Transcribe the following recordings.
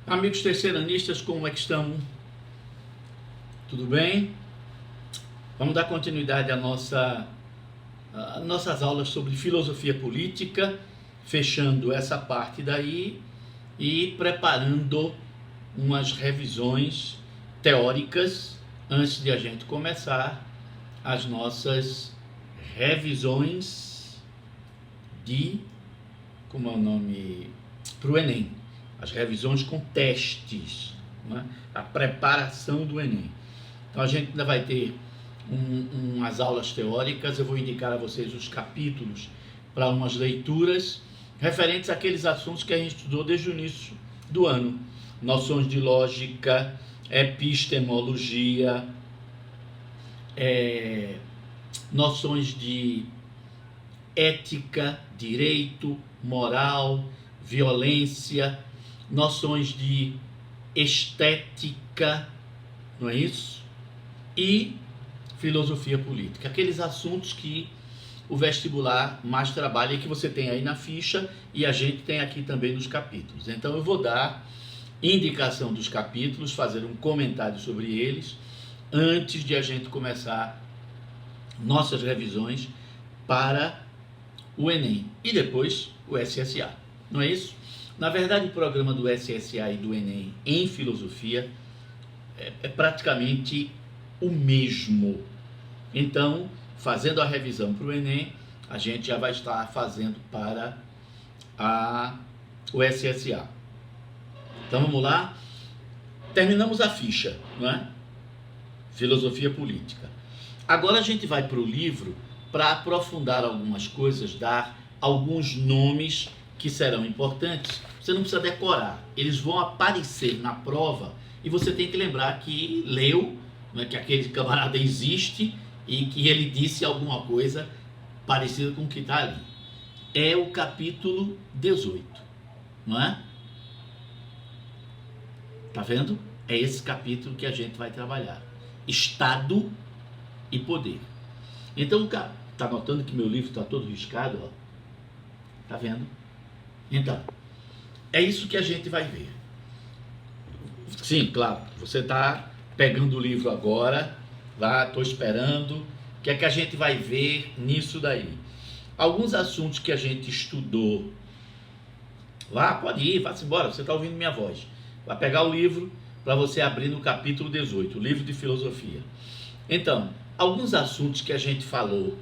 Amigos terceiranistas, como é que estão? Tudo bem? Vamos dar continuidade às nossas aulas sobre filosofia política, fechando essa parte daí e preparando umas revisões teóricas antes de a gente começar as nossas revisões como é o nome? Para o Enem. As revisões com testes, né? A preparação do Enem. Então a gente ainda vai ter umas aulas teóricas, eu vou indicar a vocês os capítulos para umas leituras referentes àqueles assuntos que a gente estudou desde o início do ano. Noções de lógica, epistemologia, noções de ética, direito, moral, violência, noções de estética, não é isso? E filosofia política, aqueles assuntos que o vestibular mais trabalha e que você tem aí na ficha e a gente tem aqui também nos capítulos. Então eu vou dar indicação dos capítulos, fazer um comentário sobre eles antes de a gente começar nossas revisões para o Enem e depois o SSA, não é isso? Na verdade, o programa do SSA e do Enem em filosofia é praticamente o mesmo. Então, fazendo a revisão para o Enem, a gente já vai estar fazendo para o SSA. Então, vamos lá. Terminamos a ficha, não é? Filosofia política. Agora a gente vai para o livro para aprofundar algumas coisas, dar alguns nomes que serão importantes. Você não precisa decorar, eles vão aparecer na prova e você tem que lembrar que leu, né, que aquele camarada existe e que ele disse alguma coisa parecida com o que está ali. É o capítulo 18, não é? Tá vendo? É esse capítulo que a gente vai trabalhar. Estado e poder. Então, tá notando que meu livro está todo riscado, ó? Tá vendo? Então, é isso que a gente vai ver. Sim, claro, você está pegando o livro agora, lá, estou esperando. O que é que a gente vai ver nisso daí? Alguns assuntos que a gente estudou. Vá, pode ir, vá-se embora, você está ouvindo minha voz. Vai pegar o livro para você abrir no capítulo 18, o livro de filosofia. Então, alguns assuntos que a gente falou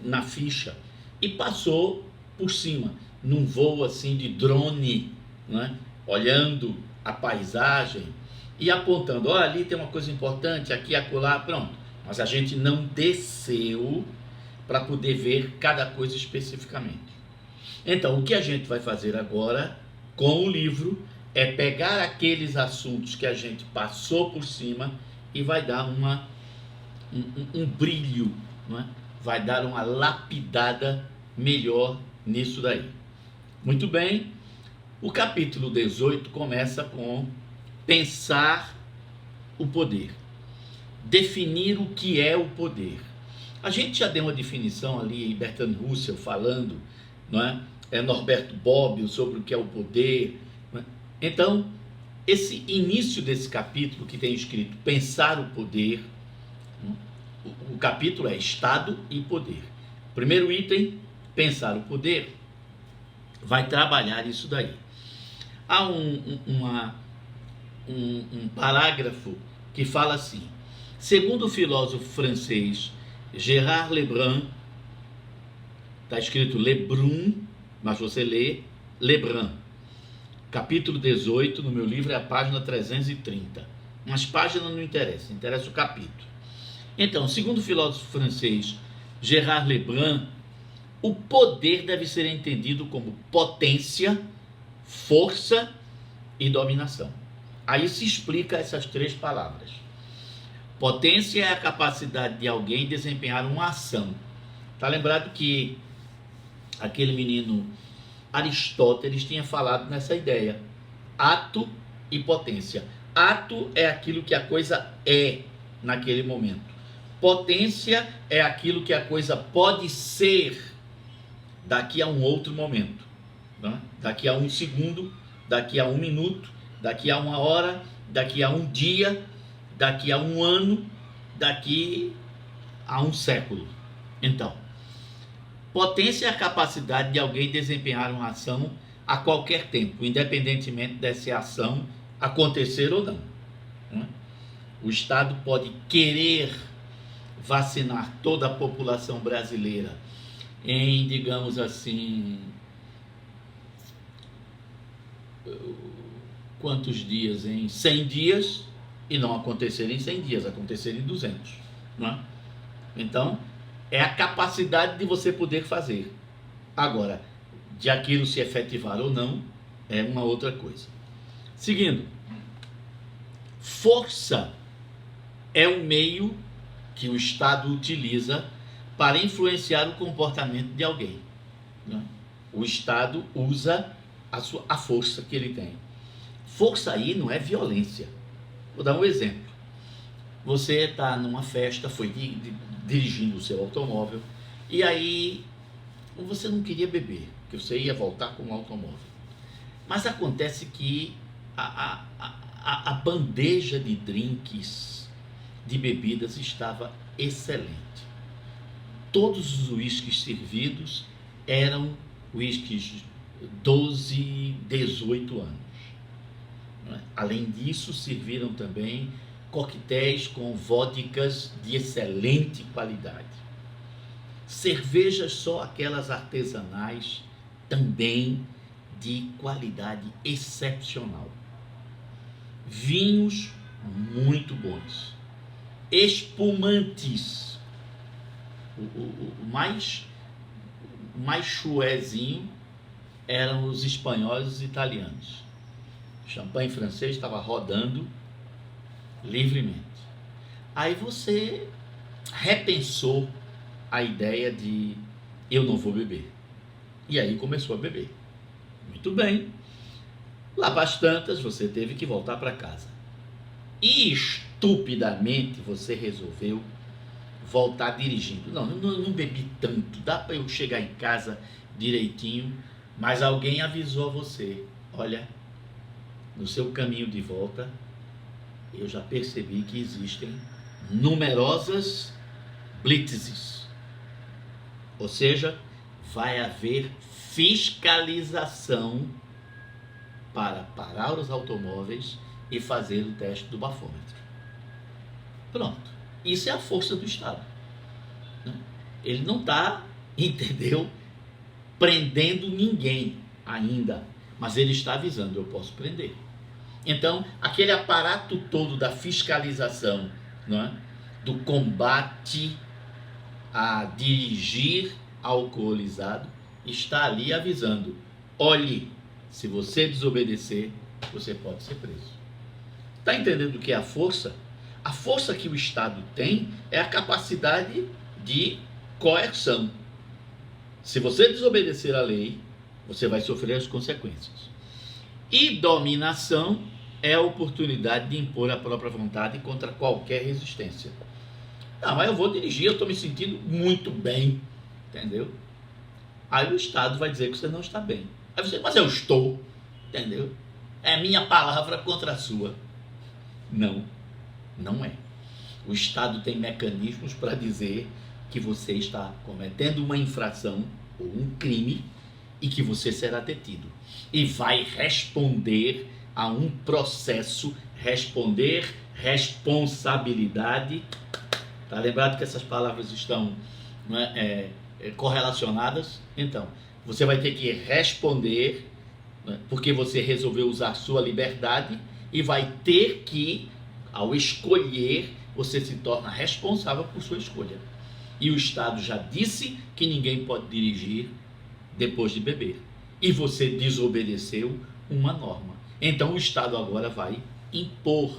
na ficha e passou por cima, num voo assim de drone, né? Olhando a paisagem e apontando, olha, ali tem uma coisa importante, aqui, acolá, pronto. Mas a gente não desceu para poder ver cada coisa especificamente. Então, o que a gente vai fazer agora com o livro é pegar aqueles assuntos que a gente passou por cima e vai dar um brilho, não é? Vai dar uma lapidada melhor nisso daí. Muito bem, o capítulo 18 começa com pensar o poder, definir o que é o poder. A gente já deu uma definição ali, Bertrand Russell falando, não é? Norberto Bobbio sobre o que é o poder. Não é? Então, esse início desse capítulo que tem escrito pensar o poder, o capítulo é Estado e Poder. Primeiro item, pensar o poder, vai trabalhar isso daí. Há um parágrafo que fala assim: segundo o filósofo francês Gérard Lebrun, está escrito Lebrun, mas você lê Lebrun, capítulo 18, no meu livro é a página 330. Mas página não interessa, interessa o capítulo. Então, segundo o filósofo francês Gérard Lebrun, o poder deve ser entendido como potência, força e dominação. Aí se explica essas três palavras. Potência é a capacidade de alguém desempenhar uma ação. Está lembrado que aquele menino Aristóteles tinha falado nessa ideia. Ato e potência. Ato é aquilo que a coisa é naquele momento. Potência é aquilo que a coisa pode ser daqui a um outro momento, né? Daqui a um segundo, daqui a um minuto, daqui a uma hora, daqui a um dia, daqui a um ano, daqui a um século. Então, potência é a capacidade de alguém desempenhar uma ação a qualquer tempo, independentemente dessa ação acontecer ou não. O Estado pode querer vacinar toda a população brasileira em, digamos assim, quantos dias? Em 100 dias, e não acontecer em 100 dias, acontecer em 200. Não é? Então, é a capacidade de você poder fazer. Agora, de aquilo se efetivar ou não, é uma outra coisa. Seguindo, força é um meio que o Estado utiliza para influenciar o comportamento de alguém. Né? O Estado usa a força que ele tem. Força aí não é violência. Vou dar um exemplo. Você está numa festa, foi dirigindo o seu automóvel, e aí você não queria beber, porque você ia voltar com o automóvel. Mas acontece que a bandeja de drinks, de bebidas, estava excelente. Todos os uísques servidos eram uísques 12, 18 anos. Além disso, serviram também coquetéis com vodkas de excelente qualidade. Cervejas só aquelas artesanais, também de qualidade excepcional. Vinhos muito bons. Espumantes. O mais chuezinho eram os espanhóis e os italianos. O champanhe francês estava rodando livremente. Aí você repensou a ideia de eu não vou beber. E aí começou a beber. Muito bem. Lá para as tantas você teve que voltar para casa. E estupidamente você resolveu voltar dirigindo. Não bebi tanto, dá para eu chegar em casa direitinho, mas alguém avisou a você: olha, no seu caminho de volta, eu já percebi que existem numerosas blitzes. Ou seja, vai haver fiscalização para parar os automóveis e fazer o teste do bafômetro. Pronto. Isso é a força do Estado. Ele não está, entendeu, prendendo ninguém ainda, mas ele está avisando: eu posso prender. Então, aquele aparato todo da fiscalização, não é? Do combate a dirigir alcoolizado, está ali avisando: olhe, se você desobedecer, você pode ser preso. Está entendendo o que é a força? A força que o Estado tem é a capacidade de coerção. Se você desobedecer a lei, você vai sofrer as consequências. E dominação é a oportunidade de impor a própria vontade contra qualquer resistência. Mas eu vou dirigir, eu estou me sentindo muito bem, entendeu? Aí o Estado vai dizer que você não está bem. Aí você: mas eu estou, entendeu? É minha palavra contra a sua. Não é. O Estado tem mecanismos para dizer que você está cometendo uma infração ou um crime e que você será detido. E vai responder a um processo, responder responsabilidade. Está lembrado que essas palavras estão correlacionadas? Então, você vai ter que responder, porque você resolveu usar sua liberdade, e vai ter que, ao escolher, você se torna responsável por sua escolha. E o Estado já disse que ninguém pode dirigir depois de beber. E você desobedeceu uma norma. Então o Estado agora vai impor.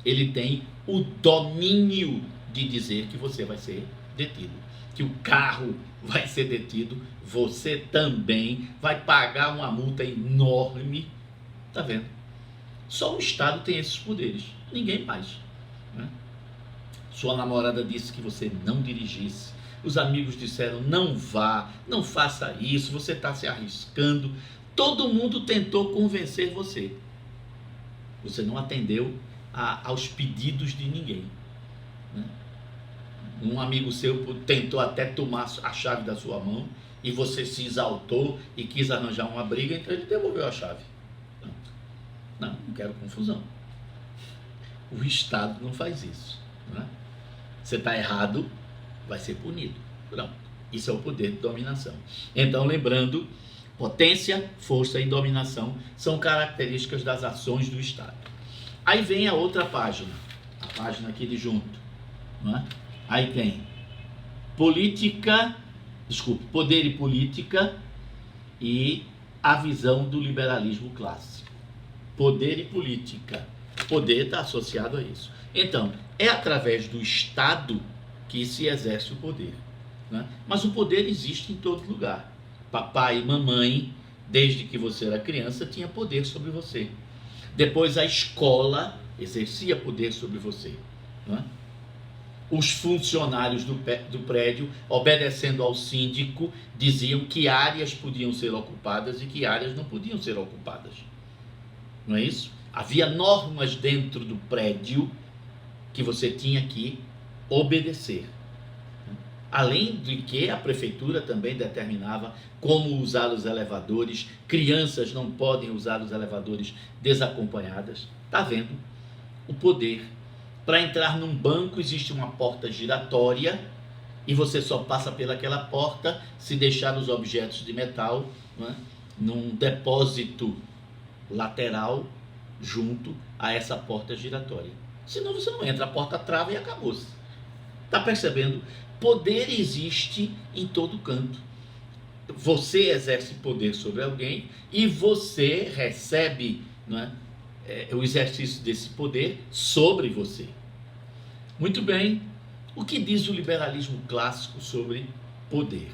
Ele tem o domínio de dizer que você vai ser detido, que o carro vai ser detido, você também vai pagar uma multa enorme. Tá vendo? Só o Estado tem esses poderes, ninguém mais, né? Sua namorada disse que você não dirigisse, os amigos disseram: não vá, não faça isso, você está se arriscando. Todo mundo tentou convencer você. Você não atendeu aos pedidos de ninguém, né? Um amigo seu tentou até tomar a chave da sua mão e você se exaltou e quis arranjar uma briga, então ele devolveu a chave. Não quero confusão. O Estado não faz isso, né? Você está errado, vai ser punido. Pronto. Isso é o poder de dominação. Então, lembrando, potência, força e dominação são características das ações do Estado. Aí vem a outra página, a página aqui de junto, não é? Aí tem poder e política e a visão do liberalismo clássico. Poder e política. Poder está associado a isso. Então, é através do Estado que se exerce o poder, né? Mas o poder existe em todo lugar. Papai e mamãe, desde que você era criança, tinha poder sobre você. Depois a escola exercia poder sobre você, né? Os funcionários do prédio, obedecendo ao síndico, diziam que áreas podiam ser ocupadas e que áreas não podiam ser ocupadas. Não é isso? Havia normas dentro do prédio que você tinha que obedecer. Além de que a prefeitura também determinava como usar os elevadores. Crianças não podem usar os elevadores desacompanhadas. Está vendo? O poder. Para entrar num banco existe uma porta giratória e você só passa pelaquela porta se deixar os objetos de metal, né, num depósito lateral junto a essa porta giratória. Senão você não entra, a porta trava e acabou-se. Está percebendo? Poder existe em todo canto. Você exerce poder sobre alguém e você recebe, né, o exercício desse poder sobre você. Muito bem. O que diz o liberalismo clássico sobre poder?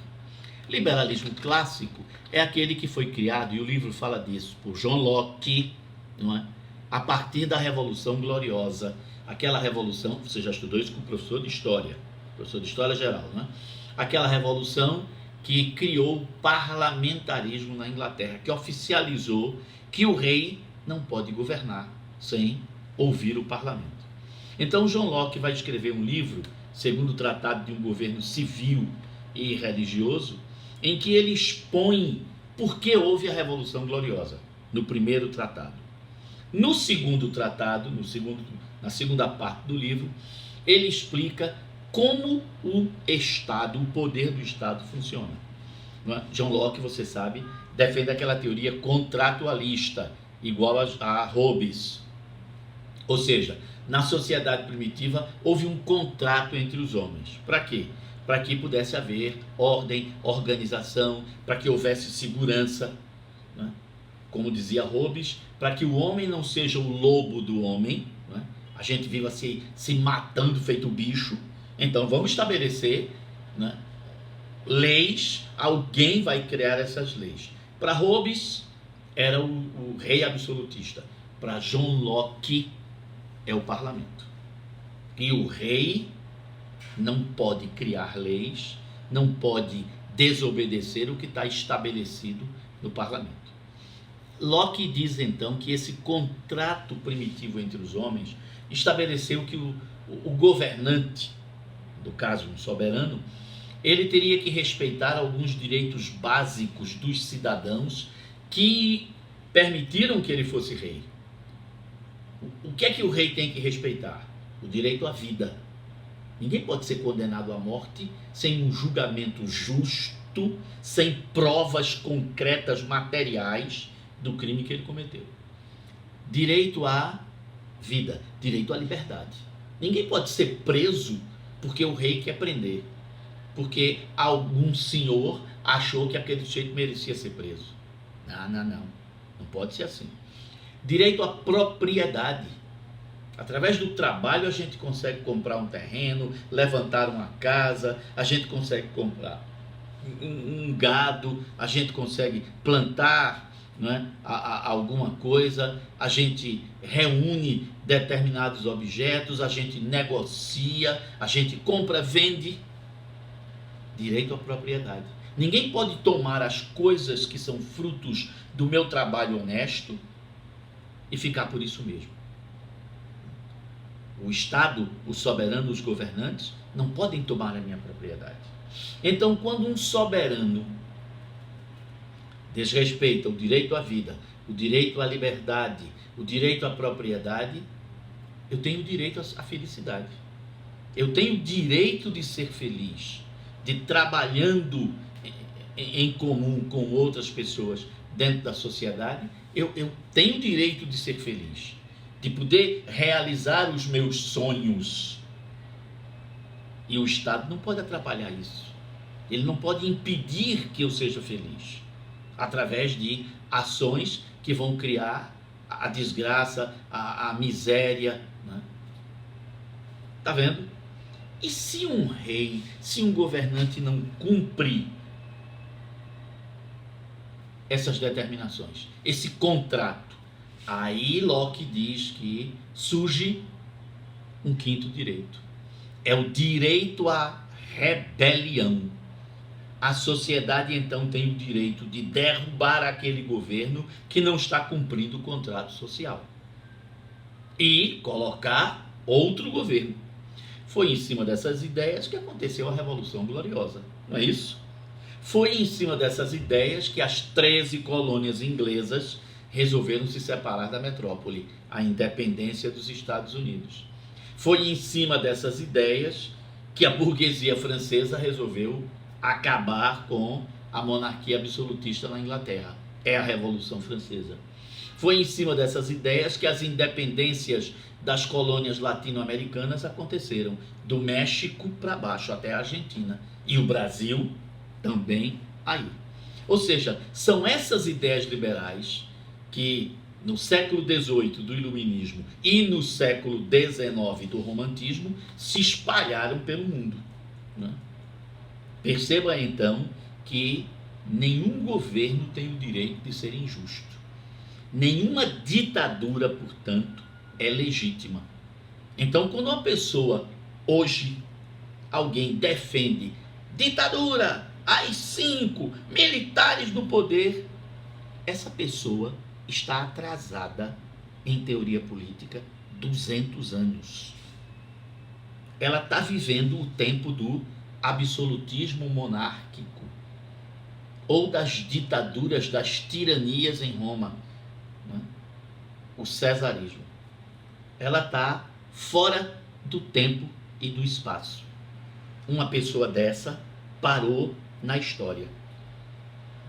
Liberalismo clássico é aquele que foi criado, e o livro fala disso, por John Locke, não é? A partir da Revolução Gloriosa. Aquela revolução, você já estudou isso com o professor de História Geral, né? Aquela revolução que criou o parlamentarismo na Inglaterra, que oficializou que o rei não pode governar sem ouvir o parlamento. Então, John Locke vai escrever um livro, segundo o Tratado de um Governo Civil e Religioso, em que ele expõe por que houve a Revolução Gloriosa, no primeiro tratado. No segundo tratado, na segunda parte do livro, ele explica como o Estado, o poder do Estado funciona. John Locke, você sabe, defende aquela teoria contratualista, igual a Hobbes. Ou seja, na sociedade primitiva houve um contrato entre os homens. Para quê? Para que pudesse haver ordem, organização, para que houvesse segurança, né? Como dizia Hobbes, para que o homem não seja o lobo do homem, né? A gente viva se matando feito bicho. Então vamos estabelecer, né, leis, alguém vai criar essas leis. Para Hobbes era o rei absolutista, para John Locke é o parlamento. E o rei não pode criar leis, não pode desobedecer o que está estabelecido no parlamento. Locke diz então que esse contrato primitivo entre os homens estabeleceu que o governante, no caso um soberano, ele teria que respeitar alguns direitos básicos dos cidadãos que permitiram que ele fosse rei. O que é que o rei tem que respeitar? O direito à vida. Ninguém pode ser condenado à morte sem um julgamento justo, sem provas concretas, materiais do crime que ele cometeu. Direito à vida, direito à liberdade. Ninguém pode ser preso porque o rei quer prender, porque algum senhor achou que aquele sujeito merecia ser preso. Não pode ser assim. Direito à propriedade. Através do trabalho a gente consegue comprar um terreno, levantar uma casa, a gente consegue comprar um gado, a gente consegue plantar, né, alguma coisa, a gente reúne determinados objetos, a gente negocia, a gente compra, vende. Direito à propriedade. Ninguém pode tomar as coisas que são frutos do meu trabalho honesto e ficar por isso mesmo. o Estado, o soberano, os governantes, não podem tomar a minha propriedade. Então, quando um soberano desrespeita o direito à vida, o direito à liberdade, o direito à propriedade, eu tenho direito à felicidade. Eu tenho direito de ser feliz, de trabalhando em comum com outras pessoas dentro da sociedade, eu tenho direito de ser feliz, de poder realizar os meus sonhos. E o Estado não pode atrapalhar isso. Ele não pode impedir que eu seja feliz, através de ações que vão criar a desgraça, a miséria. Né? Tá vendo? E se um rei, se um governante não cumpre essas determinações, esse contrato, aí Locke diz que surge um quinto direito. É o direito à rebelião. A sociedade então tem o direito de derrubar aquele governo que não está cumprindo o contrato social e colocar outro governo. Foi em cima dessas ideias que aconteceu a Revolução Gloriosa, não é isso? Foi em cima dessas ideias que as 13 colônias inglesas resolveram se separar da metrópole, a independência dos Estados Unidos. Foi em cima dessas ideias que a burguesia francesa resolveu acabar com a monarquia absolutista na Inglaterra. É a Revolução Francesa. Foi em cima dessas ideias que as independências das colônias latino-americanas aconteceram, do México para baixo até a Argentina, e o Brasil também aí. Ou seja, são essas ideias liberais que no século XVIII do Iluminismo e no século XIX do Romantismo se espalharam pelo mundo. Né? Perceba então que nenhum governo tem o direito de ser injusto. Nenhuma ditadura, portanto, é legítima. Então, quando uma pessoa, hoje, alguém defende ditadura, AI-5, militares no poder, essa pessoa está atrasada em teoria política 200 anos. Ela está vivendo o tempo do absolutismo monárquico ou das ditaduras, das tiranias em Roma, né? O cesarismo. Ela está fora do tempo e do espaço. Uma pessoa dessa parou na história.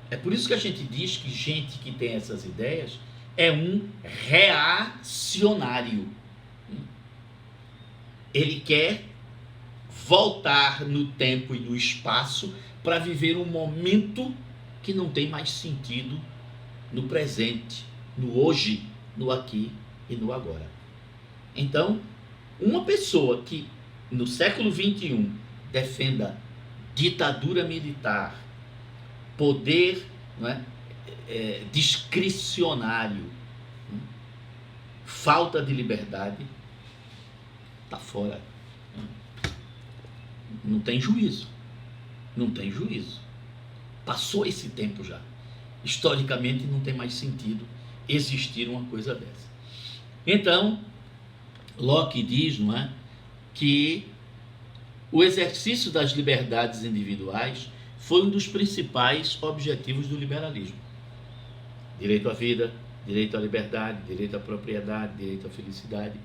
É por isso que a gente diz que gente que tem essas ideias é um reacionário. Ele quer voltar no tempo e no espaço para viver um momento que não tem mais sentido no presente, no hoje, no aqui e no agora. Então, uma pessoa que no século XXI defenda ditadura militar, poder, não é, discricionário, falta de liberdade, está fora. Não tem juízo. Não tem juízo. Passou esse tempo já. Historicamente não tem mais sentido existir uma coisa dessa. Então, Locke diz, não é, que o exercício das liberdades individuais foi um dos principais objetivos do liberalismo. Direito à vida, direito à liberdade, direito à propriedade, direito à felicidade,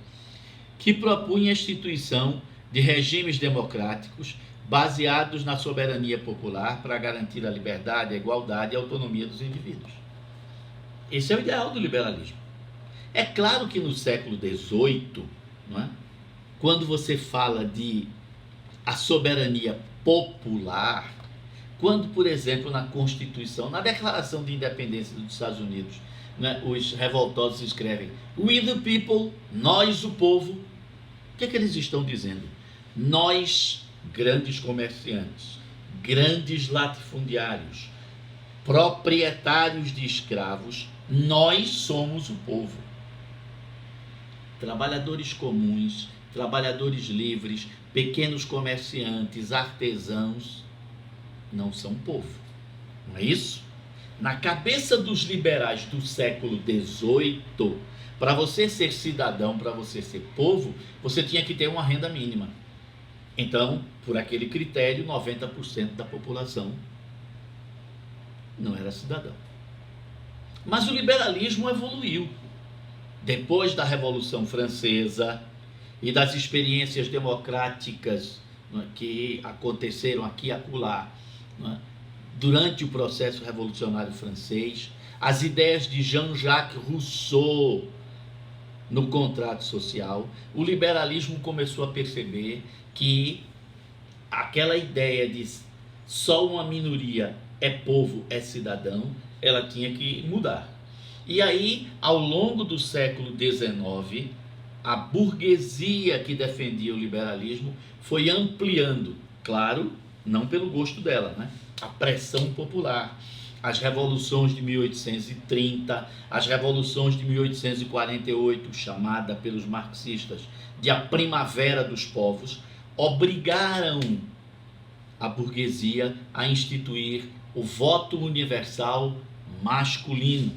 que propunha a instituição de regimes democráticos baseados na soberania popular para garantir a liberdade, a igualdade e a autonomia dos indivíduos. Esse é o ideal do liberalismo. É claro que no século XVIII, não é, quando você fala de a soberania popular, quando, por exemplo, na Constituição, na Declaração de Independência dos Estados Unidos, né, os revoltosos escrevem "We the people", nós o povo. O que é que eles estão dizendo? Nós, grandes comerciantes, grandes latifundiários, proprietários de escravos, nós somos o povo. Trabalhadores comuns, trabalhadores livres, pequenos comerciantes, artesãos, não são povo. Não é isso? Na cabeça dos liberais do século XVIII, para você ser cidadão, para você ser povo, você tinha que ter uma renda mínima. Então, por aquele critério, 90% da população não era cidadão. Mas o liberalismo evoluiu. Depois da Revolução Francesa e das experiências democráticas, né, que aconteceram aqui e acolá, né, durante o processo revolucionário francês, as ideias de Jean-Jacques Rousseau no contrato social, o liberalismo começou a perceber que aquela ideia de só uma minoria é povo, é cidadão, ela tinha que mudar. E aí, ao longo do século XIX, a burguesia que defendia o liberalismo foi ampliando, claro, não pelo gosto dela, né? A pressão popular, as revoluções de 1830, as revoluções de 1848, chamada pelos marxistas de a primavera dos povos, obrigaram a burguesia a instituir o voto universal masculino.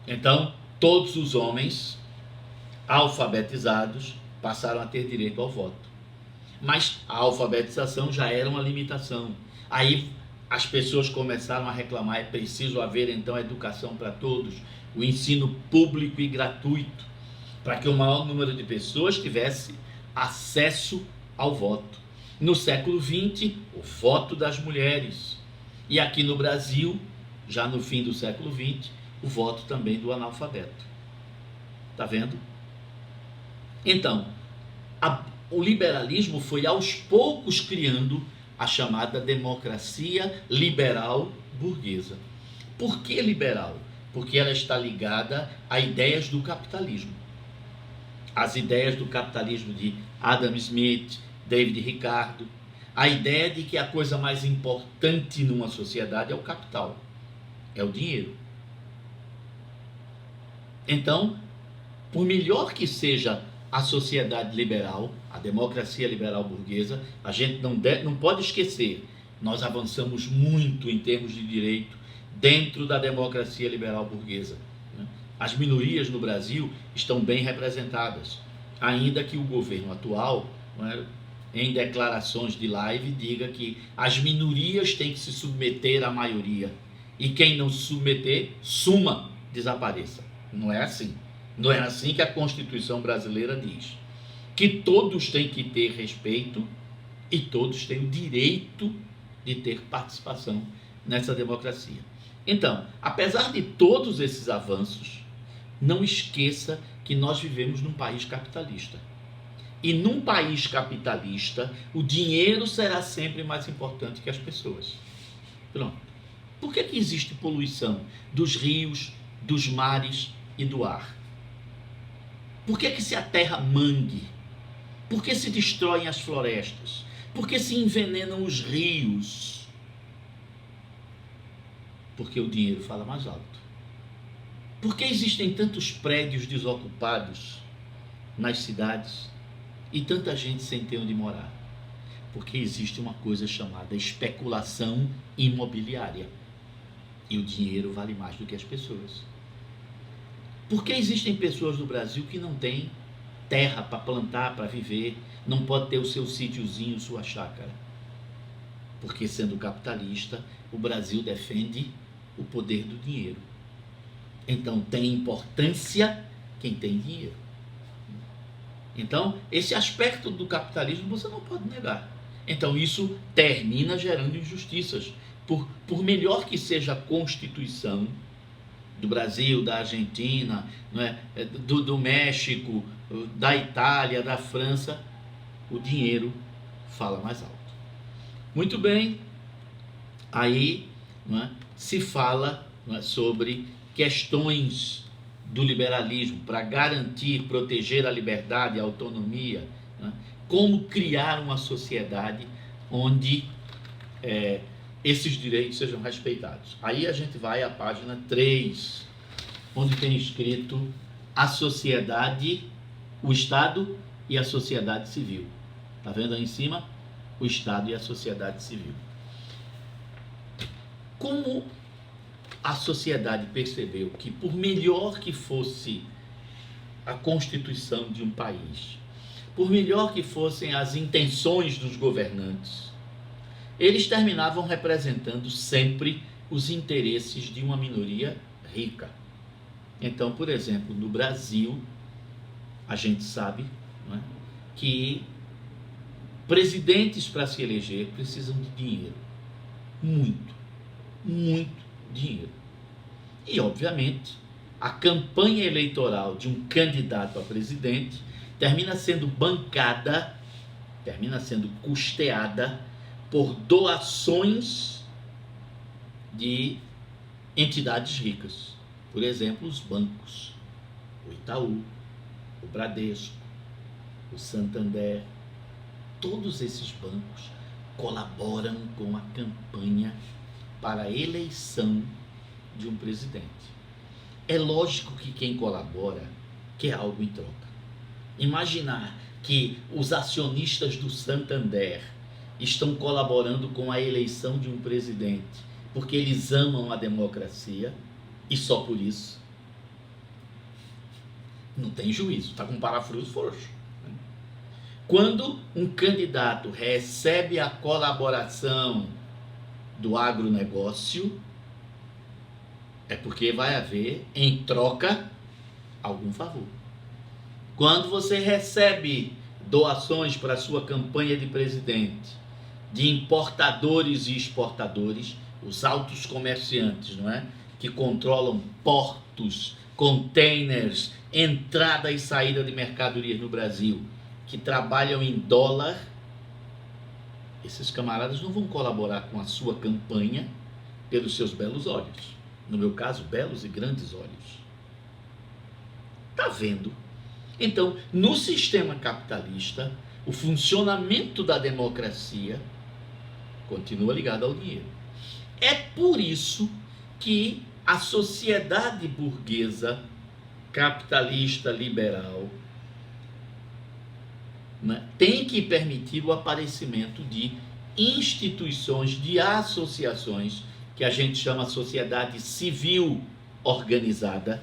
Então, todos os homens alfabetizados passaram a ter direito ao voto. Mas a alfabetização já era uma limitação. Aí as pessoas começaram a reclamar, é preciso haver então educação para todos, o ensino público e gratuito, para que o maior número de pessoas tivesse acesso ao voto. No século XX, o voto das mulheres. E aqui no Brasil, já no fim do século XX, o voto também do analfabeto. Tá vendo? Então, o liberalismo foi aos poucos criando a chamada democracia liberal burguesa. Por que liberal? Porque ela está ligada a ideias do capitalismo. As ideias do capitalismo de Adam Smith, David Ricardo, a ideia de que a coisa mais importante numa sociedade é o capital, é o dinheiro. Então, por melhor que seja a sociedade liberal, a democracia liberal burguesa, a gente não pode esquecer, nós avançamos muito em termos de direito dentro da democracia liberal burguesa. As minorias no Brasil estão bem representadas, ainda que o governo atual, em declarações de live, diga que as minorias têm que se submeter à maioria e quem não se submeter, suma, desapareça. Não é assim. Não é assim que a Constituição brasileira diz. Que todos têm que ter respeito e todos têm o direito de ter participação nessa democracia. Então, apesar de todos esses avanços, não esqueça que nós vivemos num país capitalista. E num país capitalista, o dinheiro será sempre mais importante que as pessoas. Pronto. Por que existe poluição dos rios, dos mares e do ar? Por que se aterra mangue? Por que se destroem as florestas? Por que se envenenam os rios? Porque o dinheiro fala mais alto. Por que existem tantos prédios desocupados nas cidades e tanta gente sem ter onde morar? Porque existe uma coisa chamada especulação imobiliária. E o dinheiro vale mais do que as pessoas. Por que existem pessoas no Brasil que não têm terra para plantar, para viver, não pode ter o seu sítiozinho, sua chácara? Porque, sendo capitalista, o Brasil defende o poder do dinheiro. Então, tem importância quem tem dinheiro. Então, esse aspecto do capitalismo você não pode negar. Então, isso termina gerando injustiças. Por melhor que seja a Constituição do Brasil, da Argentina, não é? do México, da Itália, da França, o dinheiro fala mais alto. Muito bem, aí não é? Se fala não é? sobre questões do liberalismo para garantir, proteger a liberdade, a autonomia, não é? Como criar uma sociedade onde esses direitos sejam respeitados. Aí a gente vai à página 3, onde tem escrito a sociedade, o Estado e a sociedade civil. Está vendo aí em cima? O Estado e a sociedade civil. Como a sociedade percebeu que, por melhor que fosse a constituição de um país, por melhor que fossem as intenções dos governantes, eles terminavam representando sempre os interesses de uma minoria rica. Então, por exemplo, no Brasil, a gente sabe, não é, que presidentes para se eleger precisam de dinheiro. Muito, muito dinheiro. E, obviamente, a campanha eleitoral de um candidato a presidente termina sendo bancada, termina sendo custeada por doações de entidades ricas. Por exemplo, os bancos, o Itaú, o Bradesco, o Santander, todos esses bancos colaboram com a campanha para a eleição de um presidente. É lógico que quem colabora quer algo em troca. Imaginar que os acionistas do Santander estão colaborando com a eleição de um presidente porque eles amam a democracia e só por isso, não tem juízo, está com um parafuso frouxo. Quando um candidato recebe a colaboração do agronegócio, é porque vai haver, em troca, algum favor. Quando você recebe doações para a sua campanha de presidente, de importadores e exportadores, os altos comerciantes, não é? Que controlam portos, containers, entrada e saída de mercadorias no Brasil, que trabalham em dólar, esses camaradas não vão colaborar com a sua campanha pelos seus belos olhos. No meu caso, belos e grandes olhos. Está vendo? Então, no sistema capitalista, o funcionamento da democracia continua ligado ao dinheiro. É por isso que a sociedade burguesa, capitalista, liberal, né, tem que permitir o aparecimento de instituições, de associações, que a gente chama sociedade civil organizada,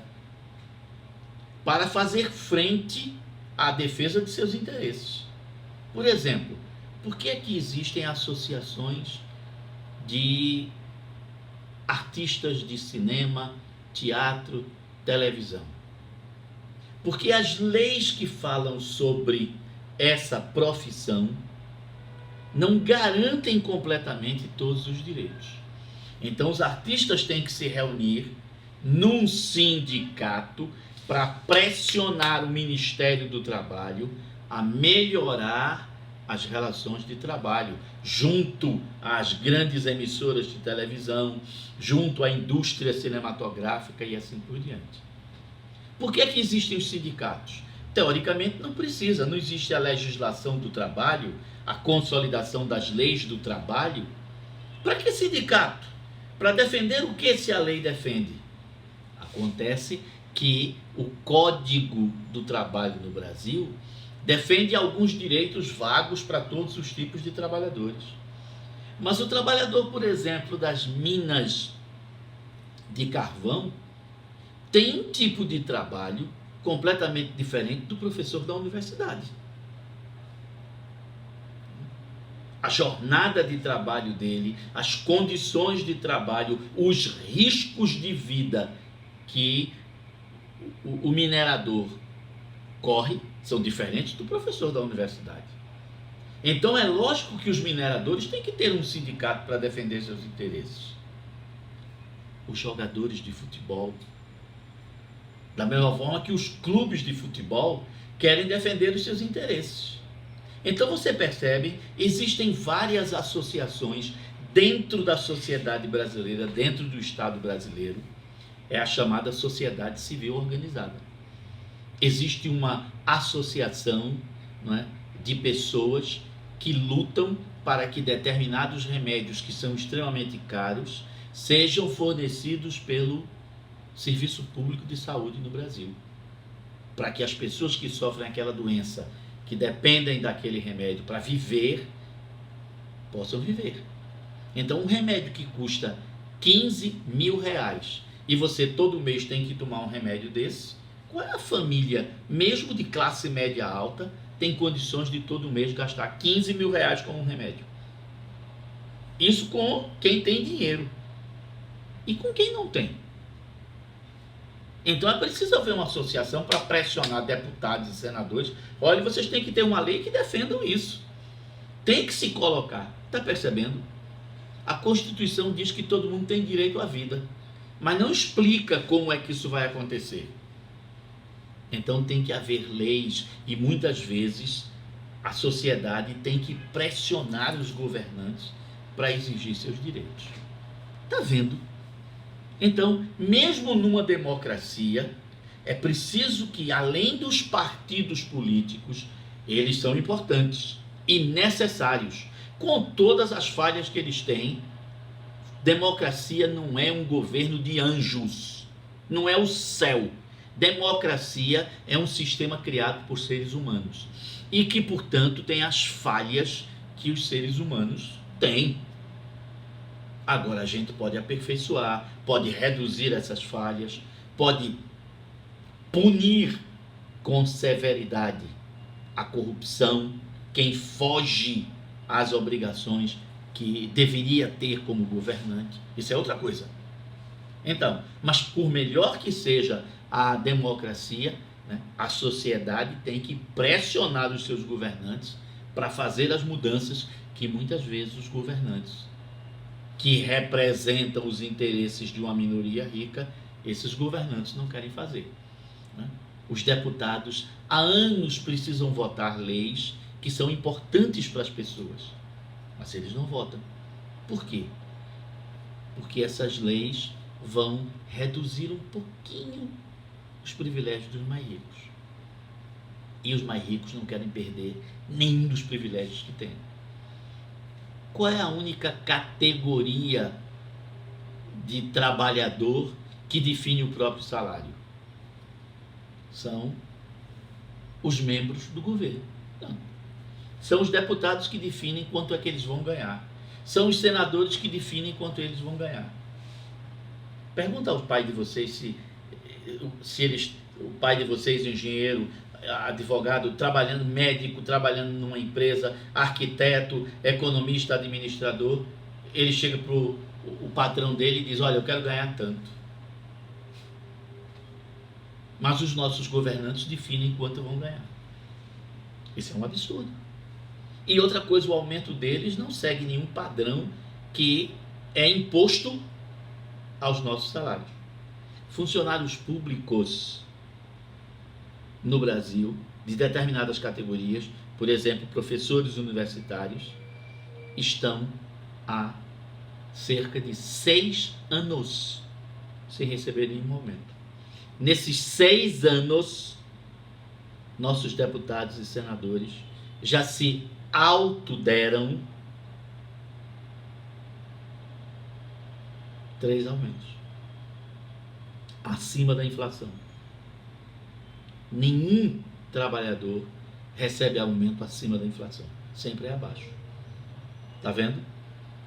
para fazer frente à defesa de seus interesses. Por exemplo, por que é que existem associações de artistas de cinema, teatro, televisão? Porque as leis que falam sobre essa profissão não garantem completamente todos os direitos. Então os artistas têm que se reunir num sindicato para pressionar o Ministério do Trabalho a melhorar as relações de trabalho junto às grandes emissoras de televisão, junto à indústria cinematográfica e assim por diante. Por que é que existem os sindicatos? Teoricamente não precisa, não existe a legislação do trabalho, a consolidação das leis do trabalho. Para que sindicato? Para defender o que se a lei defende? Acontece que o Código do Trabalho no Brasil defende alguns direitos vagos para todos os tipos de trabalhadores. Mas o trabalhador, por exemplo, das minas de carvão, tem um tipo de trabalho completamente diferente do professor da universidade. A jornada de trabalho dele, as condições de trabalho, os riscos de vida que o minerador corre são diferentes do professor da universidade. Então é lógico que os mineradores têm que ter um sindicato para defender seus interesses. Os jogadores de futebol, da mesma forma que os clubes de futebol querem defender os seus interesses. Então você percebe, existem várias associações dentro da sociedade brasileira, dentro do Estado brasileiro, é a chamada sociedade civil organizada. Existe uma associação, não é, de pessoas que lutam para que determinados remédios que são extremamente caros sejam fornecidos pelo Serviço Público de Saúde no Brasil, para que as pessoas que sofrem aquela doença, que dependem daquele remédio para viver, possam viver. Então um remédio que custa R$ 15.000, e você todo mês tem que tomar um remédio desse, qual é a família, mesmo de classe média alta, tem condições de todo mês gastar R$ 15.000 com um remédio? Isso com quem tem dinheiro. E com quem não tem? Então é preciso haver uma associação para pressionar deputados e senadores. Olha, vocês têm que ter uma lei que defendam isso. Tem que se colocar. Está percebendo? A Constituição diz que todo mundo tem direito à vida, mas não explica como é que isso vai acontecer. Então tem que haver leis, e muitas vezes a sociedade tem que pressionar os governantes para exigir seus direitos. Está vendo? Então, mesmo numa democracia, é preciso que, além dos partidos políticos, eles são importantes e necessários, com todas as falhas que eles têm. Democracia não é um governo de anjos, não é o céu. Democracia é um sistema criado por seres humanos e que, portanto, tem as falhas que os seres humanos têm. Agora a gente pode aperfeiçoar, pode reduzir essas falhas, pode punir com severidade a corrupção, quem foge às obrigações que deveria ter como governante. Isso é outra coisa. Então, mas por melhor que seja a democracia, né, a sociedade tem que pressionar os seus governantes para fazer as mudanças que muitas vezes os governantes, que representam os interesses de uma minoria rica, esses governantes não querem fazer, né? Os deputados há anos precisam votar leis que são importantes para as pessoas, mas eles não votam. Por quê? Porque essas leis vão reduzir um pouquinho os privilégios dos mais ricos. E os mais ricos não querem perder nenhum dos privilégios que têm. Qual é a única categoria de trabalhador que define o próprio salário? São os membros do governo. Não. São os deputados que definem quanto é que eles vão ganhar. São os senadores que definem quanto eles vão ganhar. Pergunta ao pai de vocês se eles, o pai de vocês, engenheiro, advogado, trabalhando, médico, trabalhando numa empresa, arquiteto, economista, administrador, ele chega para o patrão dele e diz: olha, eu quero ganhar tanto. Mas os nossos governantes definem quanto vão ganhar. Isso é um absurdo. E outra coisa, o aumento deles não segue nenhum padrão que é imposto aos nossos salários. Funcionários públicos no Brasil, de determinadas categorias, por exemplo, professores universitários, estão há cerca de 6 anos sem receber nenhum aumento. Nesses 6 anos, nossos deputados e senadores já se autoderam 3 aumentos, acima da inflação. Nenhum trabalhador recebe aumento acima da inflação, sempre é abaixo. Tá vendo?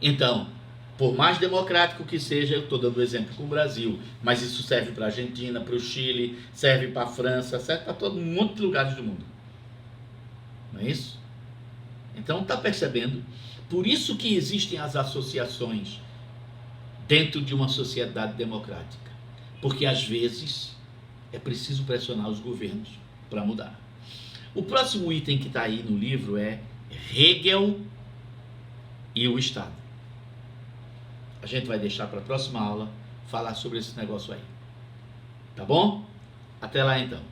Então, por mais democrático que seja, eu estou dando exemplo com o Brasil, mas isso serve para a Argentina, para o Chile, serve para a França, serve para todo um monte de lugares do mundo. Não é isso? Então, está percebendo? Por isso que existem as associações dentro de uma sociedade democrática. Porque, às vezes, é preciso pressionar os governos para mudar. O próximo item que está aí no livro é Hegel e o Estado. A gente vai deixar para a próxima aula falar sobre esse negócio aí. Tá bom? Até lá então.